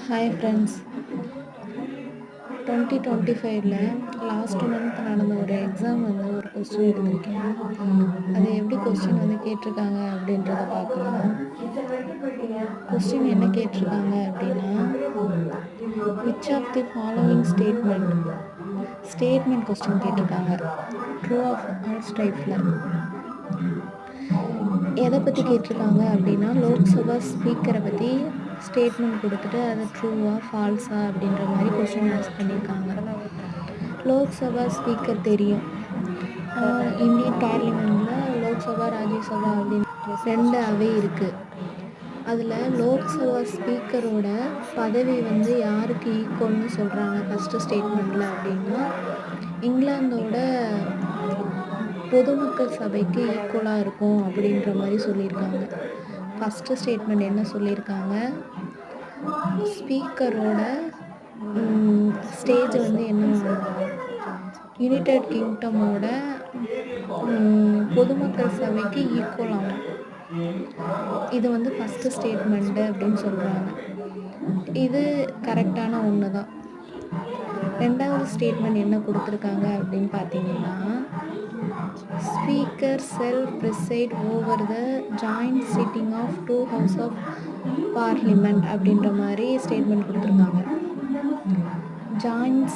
Hi friends. 2025ல் last month நடந்த ஒரு எக்ஸாம் ஒரு கொஸ்டின் எடுத்திருக்கேன். அது எப்படி கொஸ்டின் கேட்டிருக்காங்க அப்படின்றத பார்க்கலாம். கொஸ்டின் என்ன கேட்டிருக்காங்க அப்படின்னா, which of the following statement question கேட்டிருக்காங்க. ட்ரூ ஆஃப் ஆல்ஸ் டைப்பில் எதை பற்றி கேட்டிருக்காங்க அப்படின்னா, லோக்சபா ஸ்பீக்கரை பற்றி ஸ்டேட்மெண்ட் கொடுத்துட்டு அது ட்ரூவா ஃபால்ஸா அப்படின்ற மாதிரி கொஸ்டின் ஆன்சர் பண்ணியிருக்காங்க. லோக்சபா ஸ்பீக்கர் தெரியும், இந்தியன் பார்லிமெண்ட்டில் லோக்சபா ராஜ்யசபா அப்படின்னு 2 அவை இருக்குது. அதில் லோக்சபா ஸ்பீக்கரோட பதவி யாருக்கு ஈக்குவல்னு சொல்கிறாங்க ஃபஸ்ட்டு ஸ்டேட்மெண்ட்டில் அப்படின்னா, இங்கிலாந்தோட பொதுமக்கள் சபைக்கு ஈக்குவலாக இருக்கும் அப்படின்ற மாதிரி சொல்லியிருக்காங்க. ஃபஸ்ட்டு ஸ்டேட்மெண்ட் என்ன சொல்லியிருக்காங்க, ஸ்பீக்கரோட ஸ்டேஜ் என்ன யுனைடெட் கிங்டமோட பொதுமக்கள் சபைக்கு ஈக்குவல் ஆகும். இது ஃபஸ்ட்டு ஸ்டேட்மெண்ட்டு அப்படின்னு சொல்கிறாங்க. இது கரெக்டான ஒன்று தான். 2வது ஸ்டேட்மெண்ட் என்ன கொடுத்துருக்காங்க அப்படின்னு பார்த்தீங்கன்னா, speaker self preside over the joint sitting of 2 house of parliament அப்படின்ற மாதிரி ஸ்டேட்மெண்ட் கொடுத்துருக்காங்க. ஜாயிண்ட்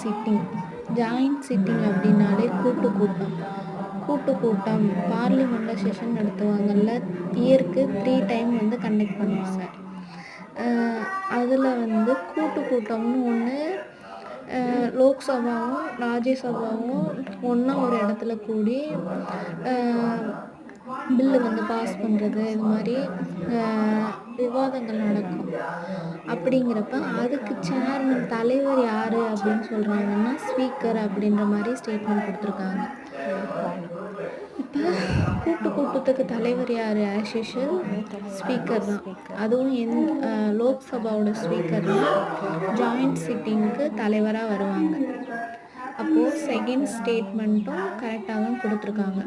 சிட்டிங் அப்படின்னாலே கூட்டம் பார்லிமெண்ட்டில் செஷன் நடத்துவாங்கல்ல, இயருக்கு 3 டைம் கண்டக்ட் பண்ணுவாங்க. அதில் கூட்டம்னு ஒன்று லோக்சபாவும் ராஜ்யசபாவும் ஒன்றா ஒரு இடத்துல கூடி பில்லு பாஸ் பண்ணுறது, இது மாதிரி விவாதங்கள் நடக்கும். அப்படிங்கிறப்ப அதுக்கு சேர்மன் தலைவர் யார் அப்படின்னு சொல்கிறாங்கன்னா, ஸ்பீக்கர் அப்படின்ற மாதிரி ஸ்டேட்மெண்ட் கொடுத்துருக்காங்க. இப்போ கூட்டத்துக்கு தலைவர் யார்? ஆஸ் யூஷுவல் ஸ்பீக்கர் தான். அதுவும் லோக்சபாவோட ஸ்பீக்கர் தான் ஜாயிண்ட் சிட்டிங்க்கு தலைவராக வருவாங்க. அப்போது செகண்ட் ஸ்டேட்மெண்ட்டும் கரெக்டாக தான் கொடுத்துருக்காங்க.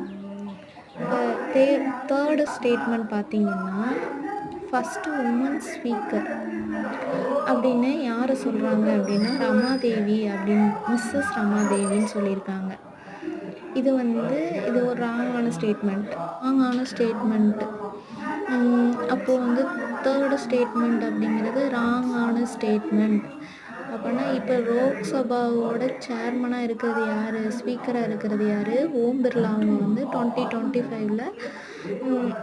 தேர்டு ஸ்டேட்மெண்ட் பார்த்தீங்கன்னா, ஃபஸ்ட்டு உமன் ஸ்பீக்கர் அப்படின்னு யாரை சொல்கிறாங்க அப்படின்னா, ரமாதேவி அப்படின்னு, மிஸ்ஸஸ் ரமாதேவின்னு சொல்லியிருக்காங்க. இது ஒரு ராங்கான ஸ்டேட்மெண்ட். அப்போது தேர்டு ஸ்டேட்மெண்ட் அப்படிங்கிறது ராங்கான ஸ்டேட்மெண்ட். அப்படின்னா இப்போ லோக்சபாவோட சேர்மனாக இருக்கிறது யார், ஸ்பீக்கராக இருக்கிறது யார்? ஓம் பிர்லா. அவங்க 2025ல்